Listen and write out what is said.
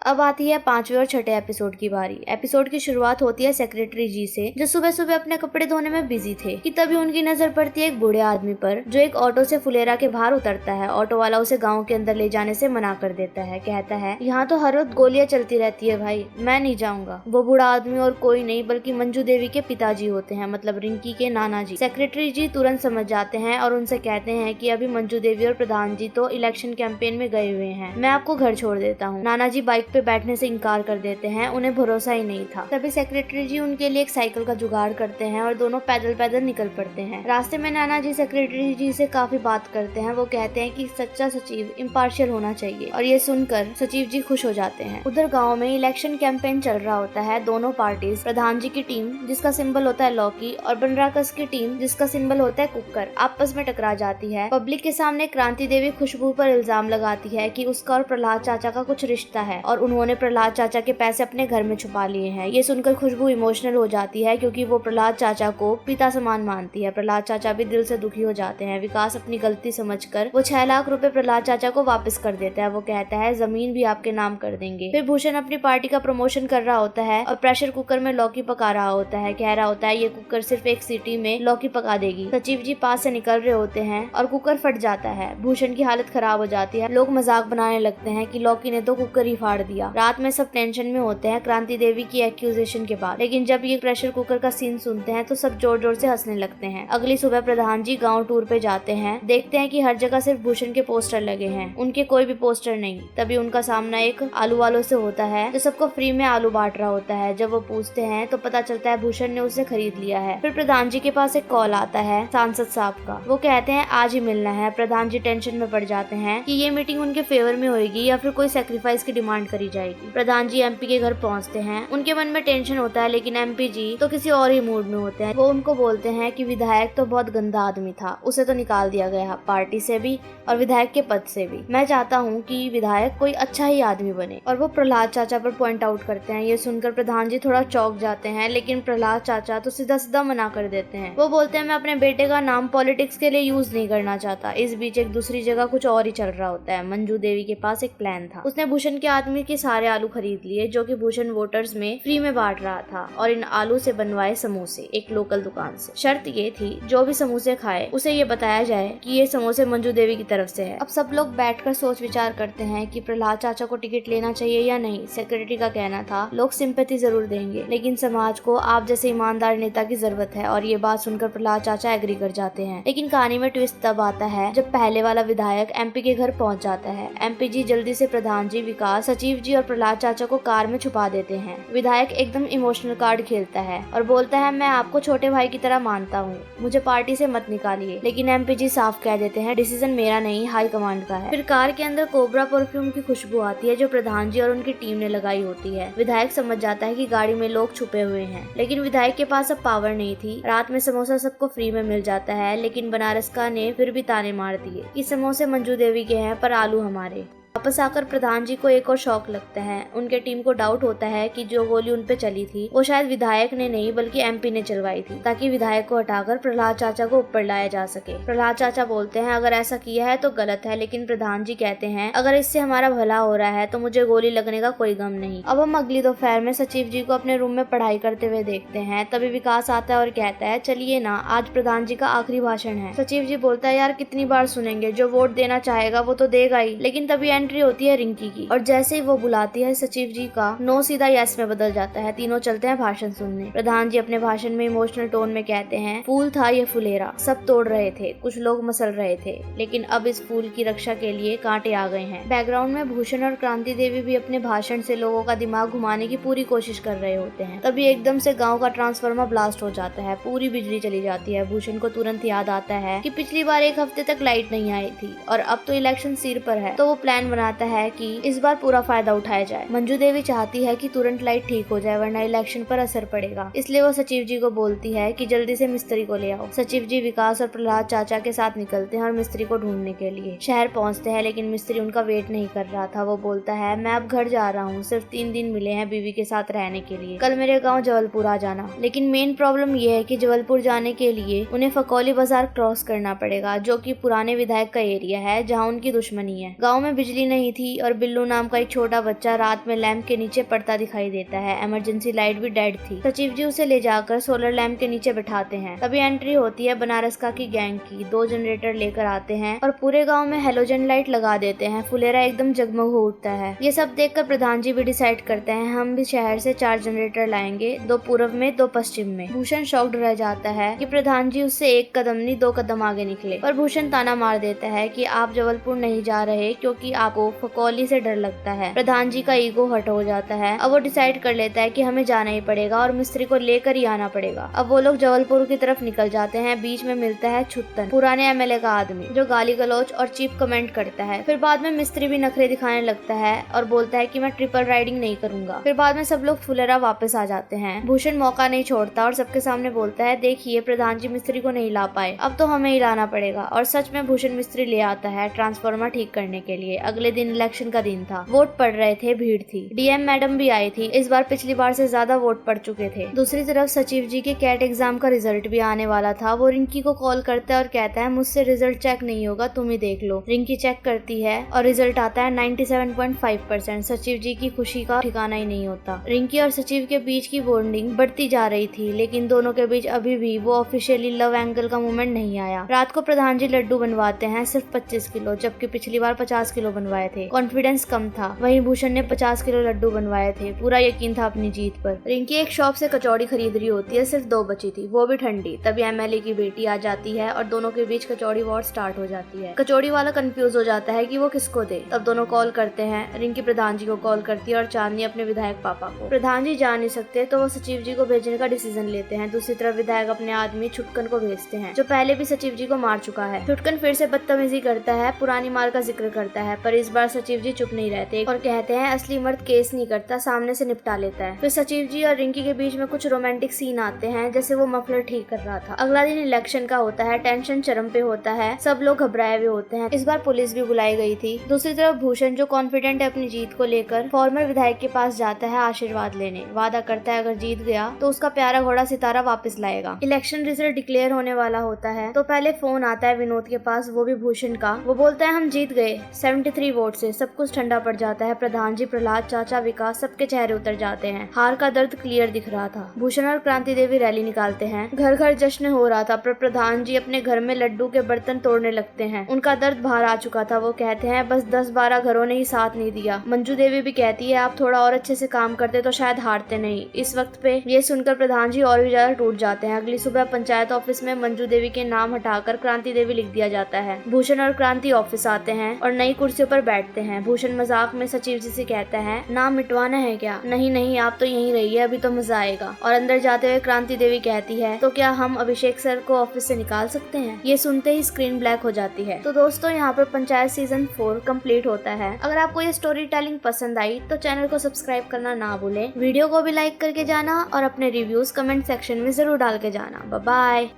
अब आती है 5वें और 6ठे एपिसोड की बारी। एपिसोड की शुरुआत होती है सेक्रेटरी जी से, जो सुबह सुबह अपने कपड़े धोने में बिजी थे कि तभी उनकी नजर पड़ती है एक बूढ़े आदमी पर, जो एक ऑटो से फुलेरा के बाहर उतरता है। ऑटो वाला उसे गांव के अंदर ले जाने से मना कर देता है। कहता है, यहाँ तो हर रोज गोलियां चलती रहती है भाई, मैं नहीं जाऊंगा। वो बूढ़ा आदमी और कोई नहीं बल्कि मंजू देवी के पिताजी होते हैं, मतलब रिंकी के नाना जी। सेक्रेटरी जी तुरंत समझ जाते हैं और उनसे कहते हैं कि अभी मंजू देवी और प्रधान जी तो इलेक्शन कैंपेन में गए हुए हैं, मैं आपको घर छोड़ देता हूँ। नाना जी बाइक पे बैठने से इनकार कर देते हैं, उन्हें भरोसा ही नहीं था। तभी सेक्रेटरी जी उनके लिए एक साइकिल का जुगाड़ करते हैं और दोनों पैदल पैदल निकल पड़ते हैं। रास्ते में नाना जी सेक्रेटरी जी से काफी बात करते हैं। वो कहते हैं कि सच्चा सचिव इम्पार्शियल होना चाहिए, और ये सुनकर सचिव जी खुश हो जाते हैं। उधर गाँव में इलेक्शन कैंपेन चल रहा होता है। दोनों पार्टीज, प्रधान जी की टीम जिसका सिंबल होता है लौकी और बनराकस की टीम जिसका सिंबल होता है कुकर, आपस में टकरा जाती है। पब्लिक के सामने क्रांति देवी खुशबू पर इल्जाम लगाती है कि उसका और प्रहलाद चाचा का कुछ रिश्ता है और उन्होंने प्रहलाद चाचा के पैसे अपने घर में छुपा लिए हैं। ये सुनकर खुशबू इमोशनल हो जाती है, क्योंकि वो प्रहलाद चाचा को पिता समान मानती है। प्रहलाद चाचा भी दिल से दुखी हो जाते हैं। विकास अपनी गलती समझकर वो 6 लाख रुपए प्रहलाद चाचा को वापस कर देता है। वो कहता है, जमीन भी आपके नाम कर देंगे। फिर भूषण अपनी पार्टी का प्रमोशन कर रहा होता है और प्रेशर कुकर में लौकी पका रहा होता है। कह रहा होता है, ये कुकर सिर्फ एक सीटी में लौकी पका देगी। सचिव जी पास से निकल रहे होते हैं और कुकर फट जाता है। भूषण की हालत खराब हो जाती है। लोग मजाक बनाने लगते हैं कि लौकी ने तो कुकर ही फाड़ दिया। रात में सब टेंशन में होते हैं क्रांति देवी की एक्यूजेशन के बाद, लेकिन जब ये प्रेशर कुकर का सीन सुनते हैं तो सब जोर जोर से हंसने लगते हैं। अगली सुबह प्रधान जी गांव टूर पे जाते हैं। देखते हैं कि हर जगह सिर्फ भूषण के पोस्टर लगे हैं, उनके कोई भी पोस्टर नहीं। तभी उनका सामना एक आलू वालों से होता है, जो सबको फ्री में आलू बांट रहा होता है। जब वो पूछते हैं तो पता चलता है भूषण ने उसे खरीद लिया है। फिर प्रधान जी के पास एक कॉल आता है सांसद साहब का। वो कहते हैं आज ही मिलना है। प्रधान जी टेंशन में पड़ जाते हैं कि ये मीटिंग उनके फेवर में होगी या फिर कोई सेक्रीफाइस की डिमांड करी जाएगी। प्रधान जी एमपी के घर पहुंचते हैं। उनके मन में टेंशन होता है, लेकिन एमपी जी तो किसी और ही मूड में होते हैं। वो उनको बोलते हैं कि विधायक तो बहुत गंदा आदमी था, उसे तो निकाल दिया गया पार्टी से भी और विधायक के पद से भी। मैं चाहता हूँ कि विधायक कोई अच्छा ही आदमी बने। और वो प्रहलाद चाचा पर पॉइंट आउट करते हैं। ये सुनकर प्रधान जी थोड़ा चौंक जाते हैं, लेकिन प्रहलाद चाचा तो सीधा सीधा मना कर देते हैं। वो बोलते हैं, मैं अपने बेटे का नाम पॉलिटिक्स के लिए यूज नहीं करना चाहता। इस बीच एक दूसरी जगह कुछ और ही चल रहा होता है। मंजू देवी के पास एक प्लान था। उसने भूषण के आदमी के सारे आलू खरीद लिए जो कि भूषण वोटर्स में फ्री में बांट रहा था, और इन आलू से बनवाए समोसे एक लोकल दुकान से। शर्त ये थी, जो भी समोसे खाए उसे ये बताया जाए कि ये समोसे मंजू देवी की तरफ से है। अब सब लोग बैठकर सोच विचार करते हैं कि प्रहलाद चाचा को टिकट लेना चाहिए या नहीं। सेक्रेटरी का कहना था, लोग सिंपैथी जरूर देंगे, लेकिन समाज को आप जैसे ईमानदार नेता की जरूरत है। और ये बात सुनकर प्रहलाद चाचा एग्री कर जाते हैं। लेकिन कहानी में ट्विस्ट तब आता है जब पहले वाला विधायक एमपी के घर पहुंच जाता है। एमपी जी जल्दी से प्रधान जी, विकास, सचिव जी और प्रहलाद चाचा को कार में छुपा देते हैं। विधायक एकदम इमोशनल कार्ड खेलता है और बोलता है, मैं आपको छोटे भाई की तरह मानता हूँ, मुझे पार्टी से मत निकालिए। लेकिन एमपी जी साफ कह देते हैं, डिसीजन मेरा नहीं, हाई कमांड का है। फिर कार के अंदर कोबरा परफ्यूम की खुशबू आती है, जो प्रधान जी और उनकी टीम ने लगाई होती है। विधायक समझ जाता है कि गाड़ी में लोग छुपे हुए हैं, लेकिन विधायक के पास अब पावर नहीं थी। रात में समोसा सबको फ्री में मिल जाता है, लेकिन बनारस ने फिर भी ताने मार दिए कि समोसे मंजू देवी के हैं पर आलू हमारे। वापस आकर प्रधान जी को एक और शौक लगता है। उनके टीम को डाउट होता है कि जो गोली उन पे चली थी वो शायद विधायक ने नहीं बल्कि एमपी ने चलवाई थी, ताकि विधायक को हटाकर प्रहलाद चाचा को ऊपर लाया जा सके। प्रहलाद चाचा बोलते हैं, अगर ऐसा किया है तो गलत है, लेकिन प्रधान जी कहते हैं, अगर इससे हमारा भला हो रहा है तो मुझे गोली लगने का कोई गम नहीं। अब हम अगली दोपहर में सचिव जी को अपने रूम में पढ़ाई करते हुए देखते हैं। तभी विकास आता है और कहता है, चलिए ना, आज प्रधान जी का आखिरी भाषण है। सचिव जी बोलता है, यार कितनी बार सुनेंगे, जो वोट देना चाहेगा वो तो देगा ही। लेकिन तभी एंट्री होती है रिंकी की, और जैसे ही वो बुलाती है सचिव जी का नो सीधा यस में बदल जाता है। तीनों चलते हैं भाषण सुनने। प्रधान जी अपने भाषण में इमोशनल टोन में कहते हैं, फूल था ये फुलेरा, सब तोड़ रहे थे, कुछ लोग मसल रहे थे, लेकिन अब इस फूल की रक्षा के लिए कांटे आ गए हैं। बैकग्राउंड में भूषण और क्रांति देवी भी अपने भाषण से लोगों का दिमाग घुमाने की पूरी कोशिश कर रहे होते हैं। तभी एकदम से गाँव का ट्रांसफार्मर ब्लास्ट हो जाता है, पूरी बिजली चली जाती है। भूषण को तुरंत याद आता है कि पिछली बार एक हफ्ते तक लाइट नहीं आई थी और अब तो इलेक्शन सिर पर है। तो वो प्लान बनाता है कि इस बार पूरा फायदा उठाया जाए। मंजू देवी चाहती है कि तुरंत लाइट ठीक हो जाए, वरना इलेक्शन पर असर पड़ेगा। इसलिए वो सचिव जी को बोलती है कि जल्दी से मिस्त्री को ले आओ। सचिव जी विकास और प्रहलाद चाचा के साथ निकलते हैं और मिस्त्री को ढूंढने के लिए शहर पहुंचते हैं, लेकिन मिस्त्री उनका वेट नहीं कर रहा था। वो बोलता है, मैं अब घर जा रहा हूँ, सिर्फ 3 दिन मिले हैं बीवी के साथ रहने के लिए, कल मेरे गाँव जबलपुर आ जाना। लेकिन मेन प्रॉब्लम ये है कि जबलपुर जाने के लिए उन्हें फकौली बाजार क्रॉस करना पड़ेगा, जो कि पुराने विधायक का एरिया है जहाँ उनकी दुश्मनी है। गाँव में बिजली बिजली नहीं थी और बिल्लू नाम का एक छोटा बच्चा रात में लैंप के नीचे पड़ता दिखाई देता है। इमरजेंसी लाइट भी डेड थी। सचिव जी उसे ले जाकर सोलर लैंप के नीचे बैठाते हैं। तभी एंट्री होती है बनारस का की गैंग की। 2 जनरेटर लेकर आते हैं और पूरे गाँव में हेलोजन लाइट लगा देते हैं। फुलेरा एकदम जगमग हो उठता है। ये सब देखकर प्रधान जी भी डिसाइड करते हैं हम भी शहर से 4 जनरेटर लाएंगे, 2 पूर्व में 2 पश्चिम में। भूषण शॉक्ड रह जाता है कि प्रधान जी उससे 1 कदम नहीं 2 कदम आगे निकले। पर भूषण ताना मार देता है कि आप जबलपुर नहीं जा रहे क्योंकि आपको फकौली से डर लगता है। प्रधान जी का ईगो हर्ट हो जाता है। अब वो डिसाइड कर लेता है कि हमें जाना ही पड़ेगा और मिस्त्री को लेकर ही आना पड़ेगा। अब वो लोग जबलपुर की तरफ निकल जाते हैं। बीच में मिलता है छुत्तन, पुराने एमएलए का आदमी, जो गाली गलौज और चीप कमेंट करता है। फिर बाद में मिस्त्री भी नखरे दिखाने लगता है और बोलता है कि मैं ट्रिपल राइडिंग नहीं करूंगा। फिर बाद में सब लोग फुलेरा वापस आ जाते हैं। भूषण मौका नहीं छोड़ता और सबके सामने बोलता है देखिए प्रधान जी मिस्त्री को नहीं ला पाए, अब तो हमें ही लाना पड़ेगा। और सच में भूषण मिस्त्री ले आता है ट्रांसफार्मर ठीक करने के लिए। अगले दिन इलेक्शन का दिन था। वोट पड़ रहे थे, भीड़ थी। डीएम मैडम भी आई थी। इस बार पिछली बार से ज्यादा वोट पड़ चुके थे। दूसरी तरफ सचिव जी के कैट एग्जाम का रिजल्ट भी आने वाला था। वो रिंकी को कॉल करता है और कहता है मुझसे रिजल्ट चेक नहीं होगा, तुम ही देख लो। रिंकी चेक करती है और रिजल्ट आता है 97.5%। सचिव जी की खुशी का ठिकाना ही नहीं होता। रिंकी और सचिव के बीच की बॉन्डिंग बढ़ती जा रही थी, लेकिन दोनों के बीच अभी भी वो ऑफिशियली लव एंगल का मोमेंट नहीं आया। रात को प्रधान जी लड्डू बनवाते हैं, सिर्फ 25 किलो, जबकि पिछली बार 50 किलो बनवाए थे। कॉन्फिडेंस कम था। वहीं भूषण ने 50 किलो लड्डू बनवाए थे। पूरा यकीन था अपनी जीत पर। रिंकी एक शॉप से कचौड़ी खरीद रही होती है, सिर्फ 2 बची थी, वो भी ठंडी। तभी एमएलए की बेटी आ जाती है और दोनों के बीच कचौड़ी वॉर स्टार्ट हो जाती है। कचौड़ी वाला कंफ्यूज हो जाता है कि वो किसको दे। तब दोनों कॉल करते हैं। रिंकी प्रधान जी को कॉल करती है और चांदनी अपने विधायक पापा को। प्रधान जी जा नहीं सकते तो वो सचिव जी को भेजने का डिसीजन लेते हैं। दूसरी तरफ विधायक अपने आदमी छुटकन को भेजते हैं, जो पहले भी सचिव जी को मार चुका है। छुटकन फिर से बदतमीजी करता है, पुरानी मार का जिक्र करता है, पर इस बार सचिव जी चुप नहीं रहते और कहते हैं असली मर्द केस नहीं करता, सामने से निपटा लेता है। फिर सचिव जी और रिंकी के बीच में कुछ रोमांटिक सीन आते हैं, जैसे वो मफलर ठीक कर रहा था। अगला दिन इलेक्शन का होता है। टेंशन चरम पे होता है। सब लोग घबराए हुए होते हैं। इस बार पुलिस भी बुलाई गई थी। दूसरी तरफ भूषण, जो कॉन्फिडेंट है अपनी जीत को लेकर, फॉर्मर विधायक के पास जाता है आशीर्वाद लेने। वादा करता है अगर जीत गया तो उसका प्यारा घोड़ा सितारा वापस लाएगा। इलेक्शन रिजल्ट डिक्लेयर होने वाला होता है तो पहले फोन आता है विनोद के पास, वो भी भूषण का। वो बोलता है हम जीत गए 73 वोट से। सब कुछ ठंडा पड़ जाता है। प्रधान जी, प्रहलाद चाचा, विकास, सबके चेहरे उतर जाते हैं। हार का दर्द क्लियर दिख रहा था। भूषण और क्रांति देवी रैली निकालते हैं। घर घर जश्न हो रहा था, पर प्रधान जी अपने घर में लड्डू के बर्तन तोड़ने लगते हैं। उनका दर्द बाहर आ चुका था। वो कहते हैं बस 10-12 घरों ने ही साथ नहीं दिया। मंजू देवी भी कहती है आप थोड़ा और अच्छे से काम करते तो शायद हारते नहीं। इस वक्त पे ये सुनकर प्रधान जी और भी ज्यादा टूट जाते हैं। अगली सुबह पंचायत ऑफिस में मंजू देवी के नाम हटाकर क्रांति देवी लिख दिया जाता है। भूषण और क्रांति ऑफिस आते हैं और नई कुर्सियों पर बैठते हैं। भूषण मजाक में सचिव जी से कहता है नाम मिटवाना है क्या? नहीं नहीं, आप तो यहीं रहिए, अभी तो मजा आएगा। और अंदर जाते हुए क्रांति देवी कहती है तो क्या हम अभिषेक सर को ऑफिस से निकाल सकते हैं? ये सुनते ही स्क्रीन ब्लैक हो जाती है। तो दोस्तों यहाँ पर पंचायत सीजन 4 कंप्लीट होता है। अगर आपको ये स्टोरी टेलिंग पसंद आई तो चैनल को सब्सक्राइब करना ना भूलें। वीडियो को भी लाइक करके जाना और अपने रिव्यूज कमेंट सेक्शन में जरूर डाल के जाना। Bye bye.